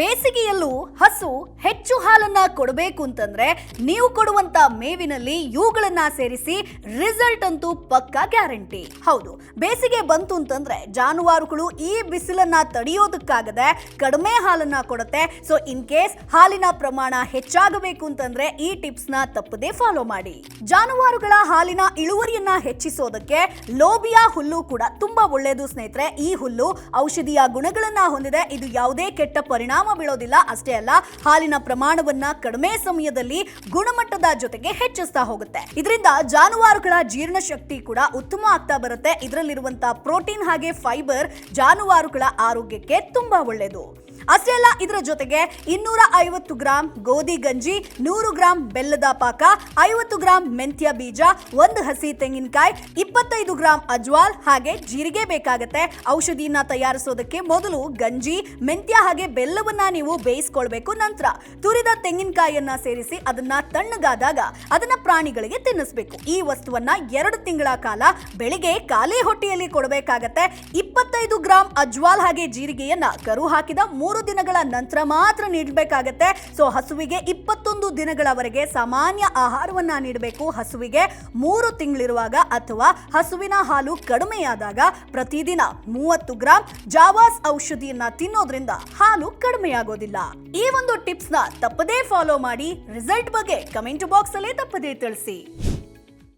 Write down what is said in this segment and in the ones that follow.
ಬೇಸಿಗೆಯಲ್ಲೂ ಹಸು ಹೆಚ್ಚು ಹಾಲನ್ನ ಕೊಡಬೇಕು ಅಂತಂದ್ರೆ ನೀವು ಕೊಡುವಂತ ಮೇವಿನಲ್ಲಿ ಇವುಗಳನ್ನ ಸೇರಿಸಿ ರಿಸಲ್ಟ್ ಅಂತೂ ಪಕ್ಕಾ ಗ್ಯಾರಂಟಿ. ಹೌದು, ಬೇಸಿಗೆ ಬಂತು ಅಂತಂದ್ರೆ ಜಾನುವಾರುಗಳು ಈ ಬಿಸಿಲನ್ನ ತಡೆಯೋದಕ್ಕಾಗದೆ ಕಡಿಮೆ ಹಾಲನ್ನ ಕೊಡುತ್ತೆ. ಸೊ ಇನ್ ಕೇಸ್ ಹಾಲಿನ ಪ್ರಮಾಣ ಹೆಚ್ಚಾಗಬೇಕು ಅಂತಂದ್ರೆ ಈ ಟಿಪ್ಸ್ ನ ತಪ್ಪದೇ ಫಾಲೋ ಮಾಡಿ. ಜಾನುವಾರುಗಳ ಹಾಲಿನ ಇಳುವರಿಯನ್ನ ಹೆಚ್ಚಿಸೋದಕ್ಕೆ ಲೋಬಿಯಾ ಹುಲ್ಲು ಕೂಡ ತುಂಬಾ ಒಳ್ಳೆಯದು ಸ್ನೇಹಿತರೆ. ಈ ಹುಲ್ಲು ಔಷಧೀಯ ಗುಣಗಳನ್ನ ಹೊಂದಿದೆ. ಇದು ಯಾವುದೇ ಕೆಟ್ಟ ಪರಿಣಾಮ ಬೀಳೋದಿಲ್ಲ. ಅಷ್ಟೇ ಅಲ್ಲ, ಹಾಲಿನ ಪ್ರಮಾಣವನ್ನ ಕಡಿಮೆ ಸಮಯದಲ್ಲಿ ಗುಣಮಟ್ಟದ ಜೊತೆಗೆ ಹೆಚ್ಚಿಸ್ತಾ ಹೋಗುತ್ತೆ. ಇದರಿಂದ ಜಾನುವಾರುಗಳ ಜೀರ್ಣಶಕ್ತಿ ಕೂಡ ಉತ್ತಮ ಆಗ್ತಾ ಬರುತ್ತೆ. ಇದರಲ್ಲಿರುವಂತಹ ಪ್ರೋಟೀನ್ ಹಾಗೆ ಫೈಬರ್ ಜಾನುವಾರುಗಳ ಆರೋಗ್ಯಕ್ಕೆ ತುಂಬಾ ಒಳ್ಳೆಯದು. ಅಷ್ಟೇ ಅಲ್ಲ, ಇದರ ಜೊತೆಗೆ 250 ಗ್ರಾಂ ಗೋಧಿ ಗಂಜಿ, 100 ಗ್ರಾಂ ಬೆಲ್ಲದ ಪಾಕ, 50 ಗ್ರಾಂ ಮೆಂತ್ಯ ಬೀಜ, 1 ಹಸಿ ತೆಂಗಿನಕಾಯಿ, 25 ಗ್ರಾಂ ಅಜ್ವಾಲ್ ಹಾಗೆ ಜೀರಿಗೆ ಬೇಕಾಗುತ್ತೆ. ಔಷಧಿಯನ್ನ ತಯಾರಿಸೋದಕ್ಕೆ ಮೊದಲು ಗಂಜಿ, ಮೆಂತ್ಯ ಹಾಗೆ ಬೆಲ್ಲವನ್ನ ನೀವು ಬೇಯಿಸ್ಕೊಳ್ಬೇಕು. ನಂತರ ತುರಿದ ತೆಂಗಿನಕಾಯಿಯನ್ನ ಸೇರಿಸಿ ಅದನ್ನ ತಣ್ಣಗಾದಾಗ ಅದನ್ನ ಪ್ರಾಣಿಗಳಿಗೆ ತಿನ್ನಿಸಬೇಕು. ಈ ವಸ್ತುವನ್ನ 2 ತಿಂಗಳ ಕಾಲ ಬೆಳಿಗ್ಗೆ ಖಾಲಿ ಹೊಟ್ಟೆಯಲ್ಲಿ ಕೊಡಬೇಕಾಗತ್ತೆ. 25 ಗ್ರಾಂ ಅಜ್ವಾಲ್ ಹಾಗೆ ಜೀರಿಗೆಯನ್ನ ಕರು ಹಾಕಿದ 3 ದಿನಗಳ ನಂತರ ಮಾತ್ರ ನೀಡಬೇಕಾಗತ್ತೆ. ಸೊ ಹಸುವಿಗೆ 21 ದಿನಗಳವರೆಗೆ ಸಾಮಾನ್ಯ ಆಹಾರವನ್ನ ನೀಡಬೇಕು. ಹಸುವಿಗೆ 3 ತಿಂಗಳಿರುವಾಗ ಅಥವಾ ಹಸುವಿನ ಹಾಲು ಕಡಿಮೆಯಾದಾಗ ಪ್ರತಿದಿನ 30 ಗ್ರಾಂ ಜಾವಾಸ್ ಔಷಧಿಯನ್ನ ತಿನ್ನೋದ್ರಿಂದ ಹಾಲು ಕಡಿಮೆಯಾಗೋದಿಲ್ಲ. ಈ ಒಂದು ಟಿಪ್ಸ್ ನ ತಪ್ಪದೇ ಫಾಲೋ ಮಾಡಿ. ರಿಸಲ್ಟ್ ಬಗ್ಗೆ ಕಮೆಂಟ್ ಬಾಕ್ಸ್ ಅಲ್ಲಿ ತಪ್ಪದೇ ತಿಳಿಸಿ.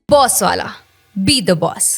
Boss Vala, B the boss.